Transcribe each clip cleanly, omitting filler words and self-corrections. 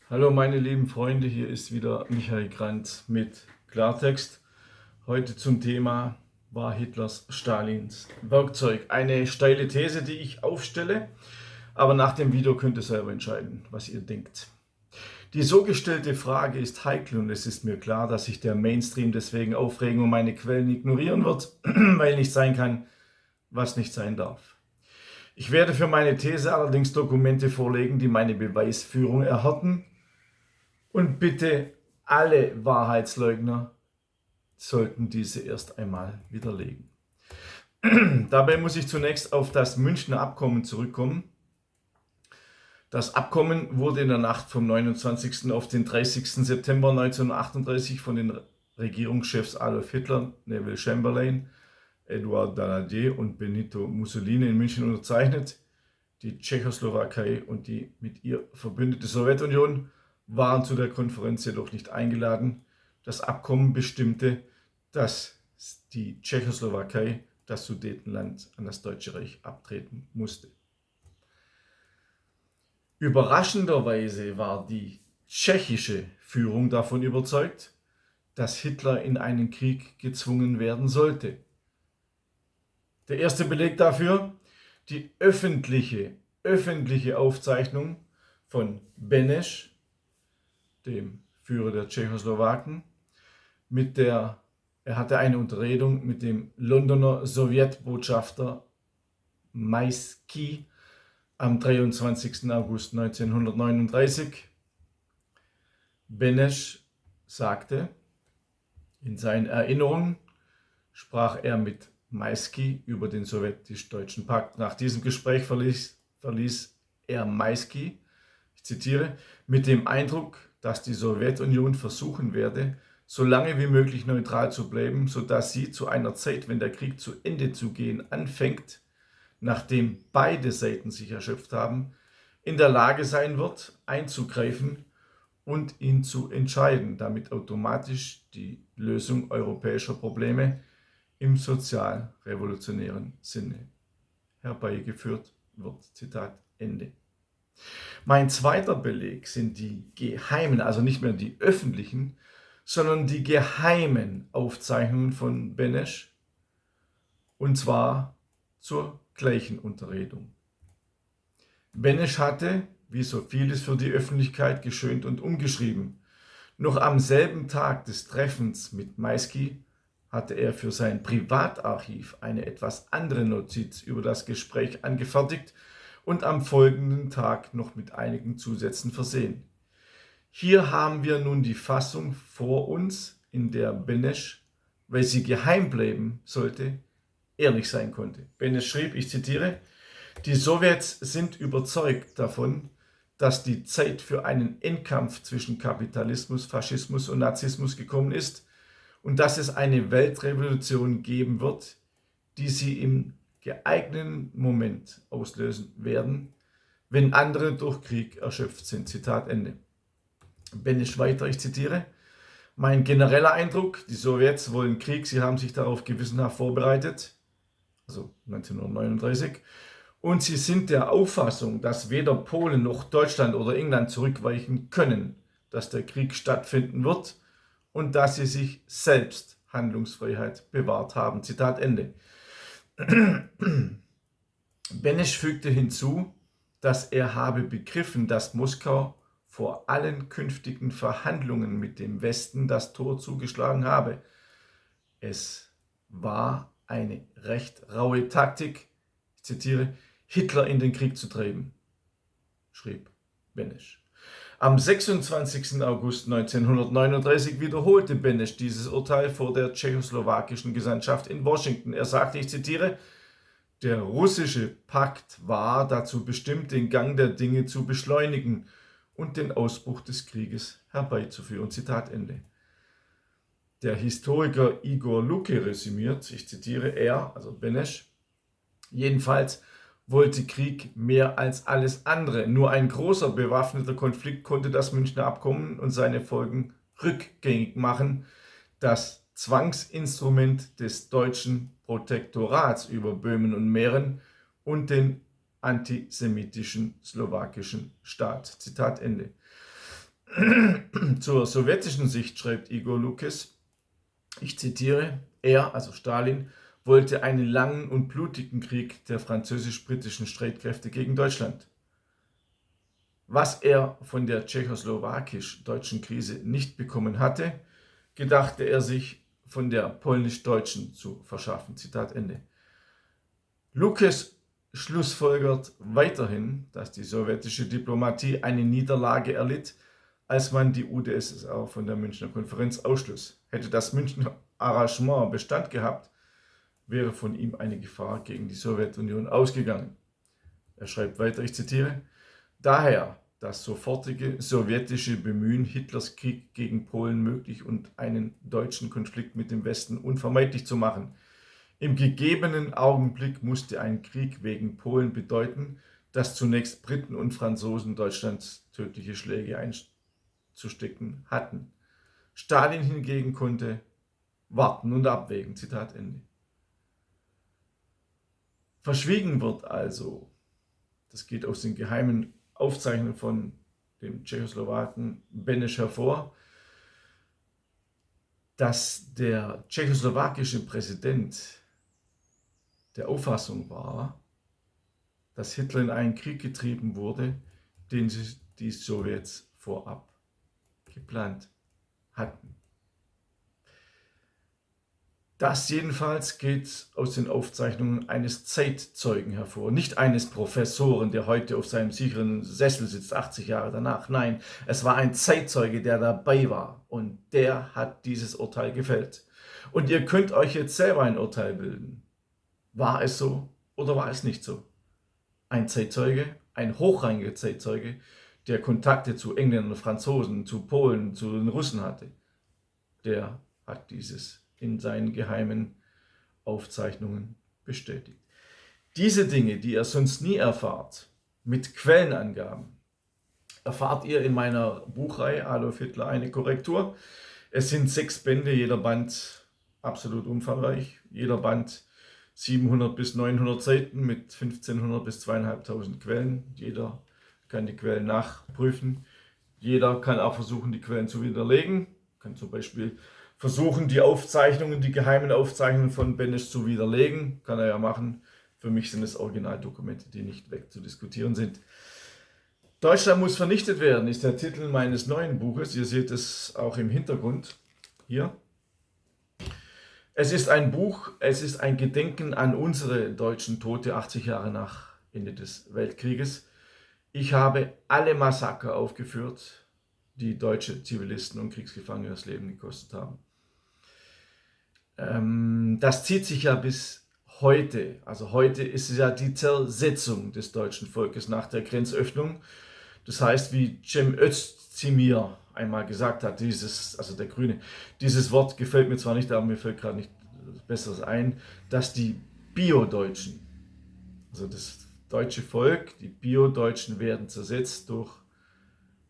Hallo meine lieben Freunde, hier ist wieder Michael Grant mit Klartext. Heute zum Thema: War Hitlers Stalins Werkzeug? Eine steile These, die ich aufstelle, aber nach dem Video könnt ihr selber entscheiden, was ihr denkt. Die so gestellte Frage ist heikel und es ist mir klar, dass sich der Mainstream deswegen aufregen und meine Quellen ignorieren wird, weil nicht sein kann, was nicht sein darf. Ich werde für meine These allerdings Dokumente vorlegen, die meine Beweisführung erhärten. Und bitte, alle Wahrheitsleugner sollten diese erst einmal widerlegen. Dabei muss ich zunächst auf das Münchner Abkommen zurückkommen. Das Abkommen wurde in der Nacht vom 29. auf den 30. September 1938 von den Regierungschefs Adolf Hitler, Neville Chamberlain, Edouard Daladier und Benito Mussolini in München unterzeichnet. Die Tschechoslowakei und die mit ihr verbündete Sowjetunion waren zu der Konferenz jedoch nicht eingeladen. Das Abkommen bestimmte, dass die Tschechoslowakei, das Sudetenland, an das Deutsche Reich abtreten musste. Überraschenderweise war die tschechische Führung davon überzeugt, dass Hitler in einen Krieg gezwungen werden sollte. Der erste Beleg dafür: die öffentliche Aufzeichnung von Beneš, dem Führer der Tschechoslowaken, er hatte eine Unterredung mit dem Londoner Sowjetbotschafter Maisky am 23. August 1939. Beneš sagte, in seinen Erinnerungen sprach er mit Maisky über den sowjetisch-deutschen Pakt. Nach diesem Gespräch verließ er Maisky, ich zitiere, mit dem Eindruck, dass die Sowjetunion versuchen werde, so lange wie möglich neutral zu bleiben, sodass sie zu einer Zeit, wenn der Krieg zu Ende zu gehen anfängt, nachdem beide Seiten sich erschöpft haben, in der Lage sein wird, einzugreifen und ihn zu entscheiden, damit automatisch die Lösung europäischer Probleme im sozialrevolutionären Sinne herbeigeführt wird. Zitat Ende. Mein zweiter Beleg sind die geheimen, also nicht mehr die öffentlichen, sondern die geheimen Aufzeichnungen von Beneš, und zwar zur gleichen Unterredung. Beneš hatte, wie so vieles für die Öffentlichkeit, geschönt und umgeschrieben. Noch am selben Tag des Treffens mit Maisky hatte er für sein Privatarchiv eine etwas andere Notiz über das Gespräch angefertigt und am folgenden Tag noch mit einigen Zusätzen versehen. Hier haben wir nun die Fassung vor uns, in der Beneš, weil sie geheim bleiben sollte, ehrlich sein konnte. Beneš schrieb, ich zitiere: Die Sowjets sind überzeugt davon, dass die Zeit für einen Endkampf zwischen Kapitalismus, Faschismus und Nazismus gekommen ist und dass es eine Weltrevolution geben wird, die sie im geeigneten Moment auslösen werden, wenn andere durch Krieg erschöpft sind. Zitat Ende. Beneš weiter, ich zitiere: Mein genereller Eindruck, die Sowjets wollen Krieg, sie haben sich darauf gewissenhaft vorbereitet, also 1939, und sie sind der Auffassung, dass weder Polen noch Deutschland oder England zurückweichen können, dass der Krieg stattfinden wird und dass sie sich selbst Handlungsfreiheit bewahrt haben. Zitat Ende. Beneš fügte hinzu, dass er habe begriffen, dass Moskau vor allen künftigen Verhandlungen mit dem Westen das Tor zugeschlagen habe. Es war eine recht raue Taktik, ich zitiere, Hitler in den Krieg zu treiben, schrieb Beneš. Am 26. August 1939 wiederholte Beneš dieses Urteil vor der tschechoslowakischen Gesandtschaft in Washington. Er sagte, ich zitiere: Der russische Pakt war dazu bestimmt, den Gang der Dinge zu beschleunigen und den Ausbruch des Krieges herbeizuführen. Zitat Ende. Der Historiker Igor Luke resümiert, ich zitiere, er, also Beneš, jedenfalls wollte Krieg mehr als alles andere. Nur ein großer bewaffneter Konflikt konnte das Münchner Abkommen und seine Folgen rückgängig machen. Das Zwangsinstrument des deutschen Protektorats über Böhmen und Mähren und den antisemitischen slowakischen Staat. Zitat Ende. Zur sowjetischen Sicht schreibt Igor Lukes, ich zitiere, er, also Stalin, wollte einen langen und blutigen Krieg der französisch-britischen Streitkräfte gegen Deutschland. Was er von der tschechoslowakisch-deutschen Krise nicht bekommen hatte, gedachte er sich von der polnisch-deutschen zu verschaffen. Zitat Ende. Lukes schlussfolgert weiterhin, dass die sowjetische Diplomatie eine Niederlage erlitt, als man die UdSSR von der Münchner Konferenz ausschloss. Hätte das Münchner Arrangement Bestand gehabt, wäre von ihm eine Gefahr gegen die Sowjetunion ausgegangen. Er schreibt weiter, ich zitiere, daher das sofortige sowjetische Bemühen, Hitlers Krieg gegen Polen möglich und einen deutschen Konflikt mit dem Westen unvermeidlich zu machen. Im gegebenen Augenblick musste ein Krieg wegen Polen bedeuten, dass zunächst Briten und Franzosen Deutschlands tödliche Schläge einzustecken hatten. Stalin hingegen konnte warten und abwägen. Zitat Ende. Verschwiegen wird also, das geht aus den geheimen Aufzeichnungen von dem Tschechoslowaken Beneš hervor, dass der tschechoslowakische Präsident der Auffassung war, dass Hitler in einen Krieg getrieben wurde, den die Sowjets vorab geplant hatten. Das jedenfalls geht aus den Aufzeichnungen eines Zeitzeugen hervor, nicht eines Professoren, der heute auf seinem sicheren Sessel sitzt, 80 Jahre danach. Nein, es war ein Zeitzeuge, der dabei war und der hat dieses Urteil gefällt. Und ihr könnt euch jetzt selber ein Urteil bilden. War es so oder war es nicht so? Ein Zeitzeuge, ein hochrangiger Zeitzeuge, der Kontakte zu Engländern, Franzosen, zu Polen, zu den Russen hatte, der hat dieses in seinen geheimen Aufzeichnungen bestätigt. Diese Dinge, die ihr sonst nie erfahrt, mit Quellenangaben, erfahrt ihr in meiner Buchreihe Adolf Hitler eine Korrektur. Es sind 6 Bände, jeder Band absolut umfangreich, jeder Band 700 bis 900 Seiten mit 1500 bis 2500 Quellen. Jeder kann die Quellen nachprüfen. Jeder kann auch versuchen, die Quellen zu widerlegen. Kann zum Beispiel versuchen, die Aufzeichnungen, die geheimen Aufzeichnungen von Beneš zu widerlegen. Kann er ja machen. Für mich sind es Originaldokumente, die nicht wegzudiskutieren sind. Deutschland muss vernichtet werden, ist der Titel meines neuen Buches. Ihr seht es auch im Hintergrund hier. Es ist ein Buch, es ist ein Gedenken an unsere deutschen Tote 80 Jahre nach Ende des Weltkrieges. Ich habe alle Massaker aufgeführt, die deutsche Zivilisten und Kriegsgefangene das Leben gekostet haben. Das zieht sich ja bis heute. Also heute ist es ja die Zersetzung des deutschen Volkes nach der Grenzöffnung. Das heißt, wie Cem Özdemir einmal gesagt hat, also der Grüne, dieses Wort gefällt mir zwar nicht, aber mir fällt gerade nicht Besseres ein, dass die Bio-Deutschen, also das deutsche Volk, die Bio-Deutschen werden zersetzt durch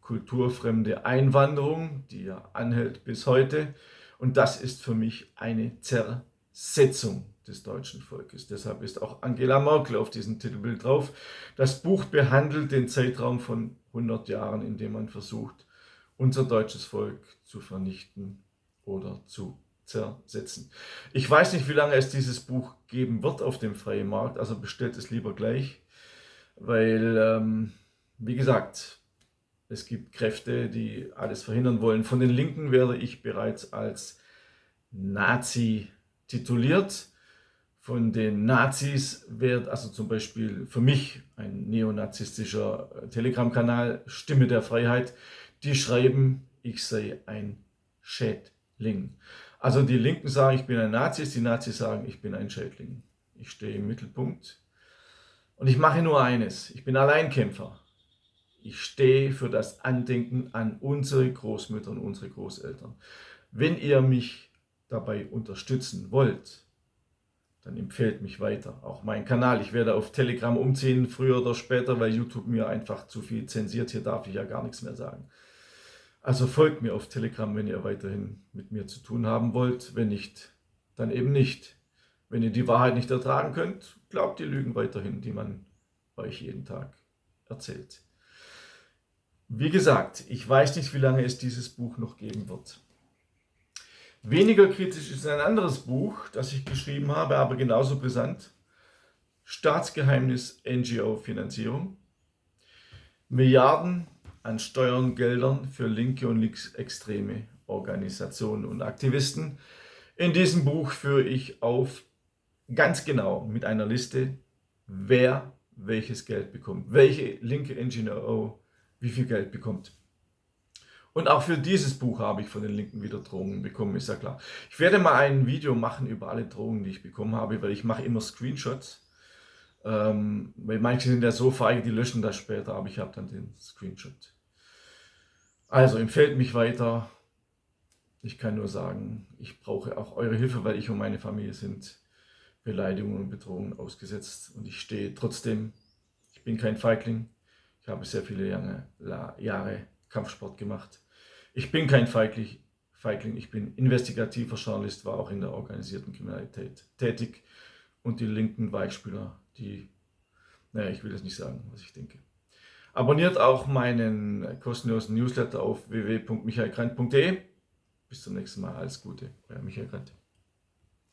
kulturfremde Einwanderung, die ja anhält bis heute. Und das ist für mich eine Zersetzung des deutschen Volkes. Deshalb ist auch Angela Merkel auf diesem Titelbild drauf. Das Buch behandelt den Zeitraum von 100 Jahren, in dem man versucht, unser deutsches Volk zu vernichten oder zu zersetzen. Ich weiß nicht, wie lange es dieses Buch geben wird auf dem freien Markt, also bestellt es lieber gleich, weil, wie gesagt, es gibt Kräfte, die alles verhindern wollen. Von den Linken werde ich bereits als Nazi tituliert. Von den Nazis wird, also zum Beispiel für mich ein neonazistischer Telegram-Kanal, Stimme der Freiheit, die schreiben, ich sei ein Schädling. Also die Linken sagen, ich bin ein Nazi, die Nazis sagen, ich bin ein Schädling. Ich stehe im Mittelpunkt und ich mache nur eines, ich bin Alleinkämpfer. Ich stehe für das Andenken an unsere Großmütter und unsere Großeltern. Wenn ihr mich dabei unterstützen wollt, dann empfehlt mich weiter. Auch meinen Kanal. Ich werde auf Telegram umziehen, früher oder später, weil YouTube mir einfach zu viel zensiert. Hier darf ich ja gar nichts mehr sagen. Also folgt mir auf Telegram, wenn ihr weiterhin mit mir zu tun haben wollt. Wenn nicht, dann eben nicht. Wenn ihr die Wahrheit nicht ertragen könnt, glaubt die Lügen weiterhin, die man euch jeden Tag erzählt. Wie gesagt, ich weiß nicht, wie lange es dieses Buch noch geben wird. Weniger kritisch ist ein anderes Buch, das ich geschrieben habe, aber genauso brisant. Staatsgeheimnis NGO-Finanzierung. Milliarden an Steuergeldern für linke und linksextreme Organisationen und Aktivisten. In diesem Buch führe ich auf, ganz genau mit einer Liste, wer welches Geld bekommt, welche linke NGO wie viel Geld bekommt. Und auch für dieses Buch habe ich von den Linken wieder Drohungen bekommen, ist ja klar. Ich werde mal ein Video machen über alle Drohungen, die ich bekommen habe, weil ich mache immer Screenshots. Weil manche sind ja so feige, die löschen das später, aber ich habe dann den Screenshot. Also empfehlt mich weiter. Ich kann nur sagen, ich brauche auch eure Hilfe, weil ich und meine Familie sind Beleidigungen und Bedrohungen ausgesetzt. Und ich stehe trotzdem, ich bin kein Feigling. Ich habe sehr viele Jahre Kampfsport gemacht. Ich bin kein Feigling, ich bin investigativer Journalist, war auch in der organisierten Kriminalität tätig. Und die linken Weichspüler, naja, ich will das nicht sagen, was ich denke. Abonniert auch meinen kostenlosen Newsletter auf www.michaelgrant.de. Bis zum nächsten Mal. Alles Gute, euer Michael Grant.